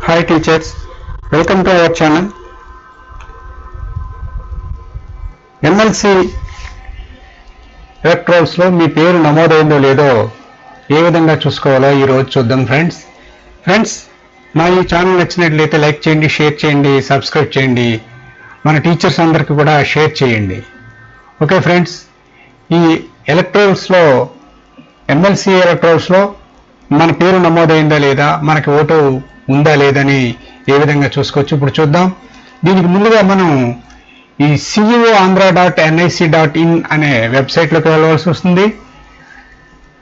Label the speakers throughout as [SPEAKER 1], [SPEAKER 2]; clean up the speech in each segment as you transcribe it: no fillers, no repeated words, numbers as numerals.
[SPEAKER 1] Hi teachers, welcome to our channel. MLC ఎలక్ట్రోల్స్ లో మీ పేరు నమోదైందో లేదో ఏ విధంగా చూసుకోవాలో ఈ రోజు చూద్దాం ఫ్రెండ్స్ నా ఈ ఛానల్ నచ్చినట్లయితే లైక్ చేయండి, షేర్ చేయండి, సబ్స్క్రైబ్ చేయండి, మన టీచర్స్ అందరికీ కూడా షేర్ చేయండి. ఓకే ఫ్రెండ్స్, ఈ ఎలక్ట్రోల్స్ లో MLC ఎలక్ట్రోల్స్ లో మన పేరు నమోదైందా లేదా, మనకి ఓటు ఉందా లేదని ఏ విధంగా చూసుకోవచ్చు ఇప్పుడు చూద్దాం. దీనికి ముందుగా మనం ఈ ceoandhra.nic.in అనే వెబ్సైట్లోకి వెళ్ళవలసి వస్తుంది.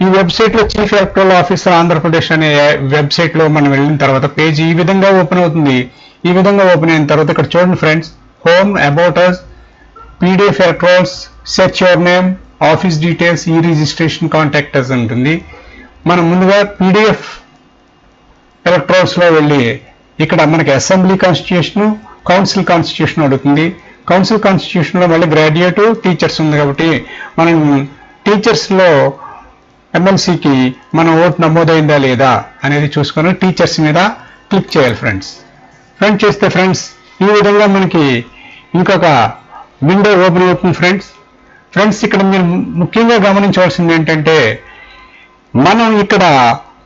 [SPEAKER 1] ఈ వెబ్సైట్లో చీఫ్ ఎలక్టరల్ ఆఫీసర్ ఆంధ్రప్రదేశ్ అనే వెబ్సైట్లో మనం వెళ్ళిన తర్వాత పేజీ ఈ విధంగా ఓపెన్ అవుతుంది. ఈ విధంగా ఓపెన్ అయిన తర్వాత ఇక్కడ చూడండి friends, home, about us, PDF electorals, search your name, office details, E registration, contact us ఉంటుంది. మనం ముందుగా PDF ఎలక్ట్రోల్స్ లో వెళ్ళి ఇక్కడ మనకి అసెంబ్లీ కాన్స్టిట్యూషన్, కౌన్సిల్ కాన్స్టిట్యూషన్ అడుగుతుంది. కౌన్సిల్ కాన్స్టిట్యూషన్ లో మళ్ళీ గ్రాడ్యుయేట్, టీచర్స్ ఉంది కాబట్టి మనం టీచర్స్ లో MLCకి మన ఓటు నమోదైందా లేదా అనేది చూసుకొని టీచర్స్ మీద క్లిక్ చేయాలి ఫ్రెండ్స్ చేస్తే ఈ విధంగా మనకి ఇంకొక విండో ఓపెన్ అవుతుంది ఫ్రెండ్స్ ఇక్కడ మీరు ముఖ్యంగా గమనించవలసింది ఏంటంటే, మనం ఇక్కడ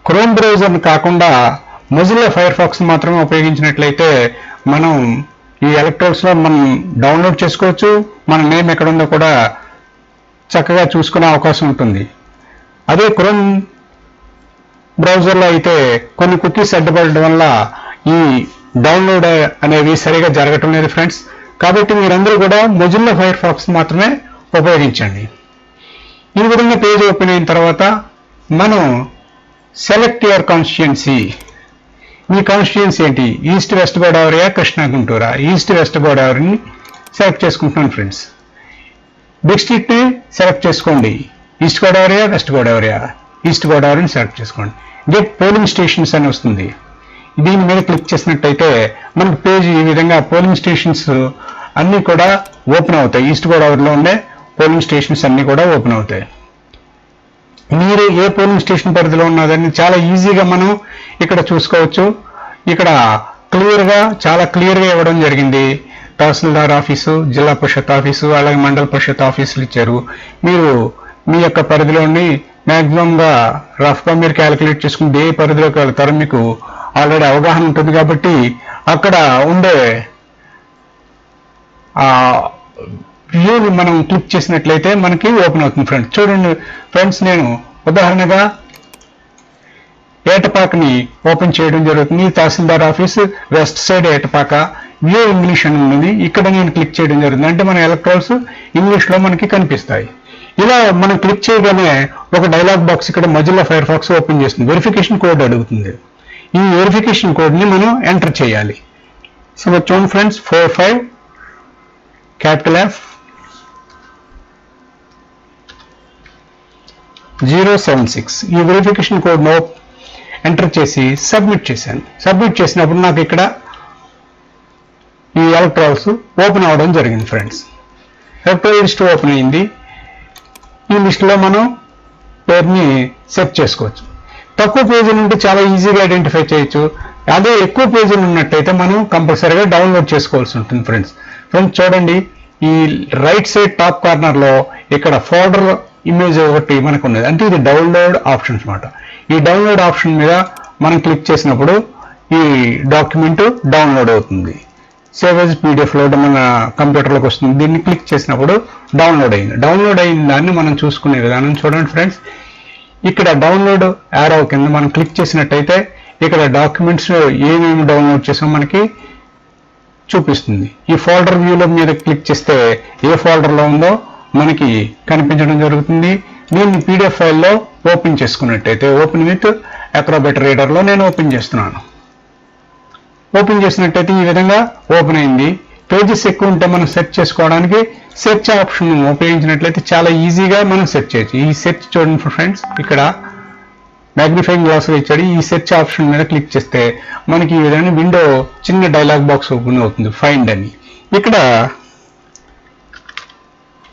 [SPEAKER 1] క్రోమ్ బ్రౌజర్ని కాకుండా మొజిల్లా ఫైర్ ఫాక్స్ మాత్రమే ఉపయోగించినట్లయితే మనం ఈ ఎలక్ట్రోల్స్ లో మనం డౌన్లోడ్ చేసుకోవచ్చు. మన నేమ్ ఎక్కడ ఉందో కూడా చక్కగా చూసుకునే అవకాశం ఉంటుంది. అదే క్రోమ్ బ్రౌజర్లో అయితే కొన్ని కుకీస్ అడ్డుపడడం వల్ల ఈ డౌన్లోడ్ అనేవి సరిగా జరగటం లేదు ఫ్రెండ్స్. కాబట్టి మీరందరూ కూడా మొజిల్లా ఫైర్ ఫాక్స్ మాత్రమే ఉపయోగించండి. ఈ విధంగా పేజ్ ఓపెన్ అయిన తర్వాత మనం సెలెక్ట్ యువర్ కాన్స్టిట్యుయెన్సీ. మీ కాన్స్టిట్యుయెన్సీ ఏంటి? ఈస్ట్ వెస్ట్ గోదావరియా, కృష్ణా గుంటూరా? ఈస్ట్ వెస్ట్ గోదావరిని సెలెక్ట్ చేసుకుంటున్నాను ఫ్రెండ్స్. డిస్ట్రిక్ట్ని సెలెక్ట్ చేసుకోండి. ఈస్ట్ గోదావరియా, వెస్ట్ గోదావరియా? ఈస్ట్ గోదావరిని సెలెక్ట్ చేసుకోండి. గెట్ పోలింగ్ స్టేషన్స్ అని వస్తుంది. దీని మీద క్లిక్ చేసినట్టయితే మనకు పేజ్ ఈ విధంగా పోలింగ్ స్టేషన్స్ అన్నీ కూడా ఓపెన్ అవుతాయి. ఈస్ట్ గోదావరిలో ఉండే పోలింగ్ స్టేషన్స్ అన్నీ కూడా ఓపెన్ అవుతాయి. మీరు ఏ పోలింగ్ స్టేషన్ పరిధిలో ఉన్నదని చాలా ఈజీగా మనం ఇక్కడ చూసుకోవచ్చు. ఇక్కడ చాలా క్లియర్గా ఇవ్వడం జరిగింది. తహసీల్దార్ ఆఫీసు, జిల్లా పరిషత్ ఆఫీసు, అలాగే మండల పరిషత్ ఆఫీసులు ఇచ్చారు. మీరు మీ యొక్క పరిధిలోని మ్యాక్సిమంగా రఫ్గా మీరు క్యాలిక్యులేట్ చేసుకుంటే ఏ పరిధిలోకి వెళ్తారో మీకు ఆల్రెడీ అవగాహన ఉంటుంది. కాబట్టి అక్కడ ఉండే వ్యూని మనం క్లిక్ చేసినట్లయితే మనకి ఓపెన్ అవుతుంది చూడండి ఫ్రెండ్స్, నేను ఉదాహరణగా ఏటపాకని ఓపెన్ చేయడం జరుగుతుంది. తహసీల్దార్ office, west side Etapaka, view English అని ఉంది. ఇక్కడ నేను క్లిక్ చేయడం జరుగుతుంది. అంటే మన ఎలక్ట్రోల్స్ ఇంగ్లీష్లో మనకి కనిపిస్తాయి. ఇలా మనం క్లిక్ చేయగానే ఒక డైలాగ్ బాక్స్ ఇక్కడ మొజిల్లా ఫైర్ ఫాక్స్ ఓపెన్ చేస్తుంది. వెరిఫికేషన్ కోడ్ అడుగుతుంది. ఈ వెరిఫికేషన్ కోడ్ని మనం ఎంటర్ చేయాలి. సో చూడండి ఫ్రెండ్స్, 45 క్యాపిటల్ F 076 ఈ వెరిఫికేషన్ కోడ్ ఎంటర్ చేసి సబ్మిట్ చేశాను. సబ్మిట్ చేసినప్పుడు నాకు ఇక్కడ ఈ ఎలక్ట్రోల్స్ ఓపెన్ అవ్వడం జరిగింది ఫ్రెండ్స్. ఎలక్ట్రోల్ లిస్ట్ ఓపెన్ అయింది. ఈ లిస్టులో మనం పేరుని సెట్ చేసుకోవచ్చు. తక్కువ పేజీలు ఉంటే చాలా ఈజీగా ఐడెంటిఫై చేయొచ్చు. అదే ఎక్కువ పేజీలు ఉన్నట్టయితే మనం కంపల్సరీగా డౌన్లోడ్ చేసుకోవాల్సి ఉంటుంది ఫ్రెండ్స్ చూడండి, ఈ రైట్ సైడ్ టాప్ కార్నర్ లో ఇక్కడ ఫోల్డర్ ఇమేజ్ ఒకటి మనకు ఉన్నది. అంటే ఇది డౌన్లోడ్ ఆప్షన్ అన్నమాట. ఈ డౌన్లోడ్ ఆప్షన్ మీద మనం క్లిక్ చేసినప్పుడు ఈ డాక్యుమెంట్ డౌన్లోడ్ అవుతుంది. సేవ్ యాజ్ PDF లో మన కంప్యూటర్లోకి వస్తుంది. దీన్ని క్లిక్ చేసినప్పుడు డౌన్లోడ్ అయిన దాన్ని మనం చూసుకునే విధానం చూడండి ఫ్రెండ్స్. ఇక్కడ డౌన్లోడ్ యారో కింద మనం క్లిక్ చేసినట్టయితే ఇక్కడ డాక్యుమెంట్స్ ఏమేమి డౌన్లోడ్ చేసామో మనకి చూపిస్తుంది. ఈ ఫోల్డర్ వ్యూలో మీద క్లిక్ చేస్తే ఏ ఫోల్డర్లో ఉందో మనకి కనిపించడం జరుగుతుంది. దీన్ని PDF ఫైల్లో ఓపెన్ చేసుకున్నట్టయితే ఓపెన్ విత్ అక్రోబాట్ రీడర్లో నేను ఓపెన్ చేస్తున్నాను. ఓపెన్ చేసినట్టయితే ఈ విధంగా ఓపెన్ అయింది. పేజెస్ ఎక్కువ ఉంటే మనం సెర్చ్ చేసుకోవడానికి సెర్చ్ ఆప్షన్ ఉపయోగించినట్లయితే చాలా ఈజీగా మనం సెర్చ్ చేయొచ్చు. ఈ సెర్చ్ చూడండి ఫ్రెండ్స్, ఇక్కడ మ్యాగ్నిఫైయింగ్ గ్లాస్లో ఇచ్చాడు. ఈ సెర్చ్ ఆప్షన్ మీద క్లిక్ చేస్తే మనకి ఈ విధంగా విండో చిన్న డైలాగ్ బాక్స్ ఓపెన్ అవుతుంది, ఫైండ్ అని. ఇక్కడ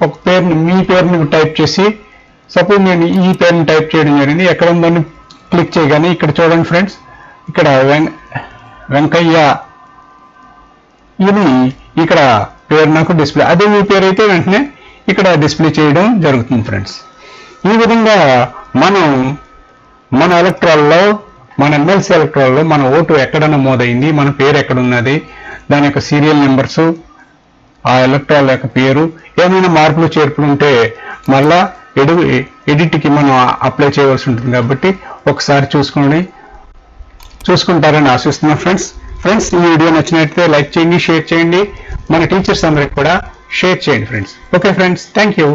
[SPEAKER 1] ఒక పేరుని, మీ పేరుని టైప్ చేసి, సపోజ్ నేను ఈ పేరుని టైప్ చేయడం జరిగింది. ఎక్కడ ఉందని క్లిక్ చేయగానే ఇక్కడ చూడండి ఫ్రెండ్స్, ఇక్కడ వెంకయ్య ఇది ఇక్కడ పేరు నాకు డిస్ప్లే, అదే మీ పేరు అయితే వెంటనే ఇక్కడ డిస్ప్లే చేయడం జరుగుతుంది ఫ్రెండ్స్. ఈ విధంగా మనం మన ఎలక్ట్రాల్లో, మన ఎమ్మెల్సీ ఎలక్ట్రాల్లో మన ఓటు ఎక్కడ నమోదైంది, మన పేరు ఎక్కడ ఉన్నది, దాని యొక్క సీరియల్ నెంబర్సు, ఆ ఎలక్ట్రాల్ యొక్క పేరు, ఏమైనా మార్పులు చేర్పులు ఉంటే మళ్ళా ఎడిట్కి మనం అప్లై చేయవలసి ఉంటుంది. కాబట్టి ఒకసారి చూసుకుంటారని ఆశిస్తున్నాం ఫ్రెండ్స్. ఈ వీడియో నచ్చినట్లయితే లైక్ చేయండి, షేర్ చేయండి, మన టీచర్స్ అందరికి కూడా షేర్ చేయండి friends. Okay friends, thank you.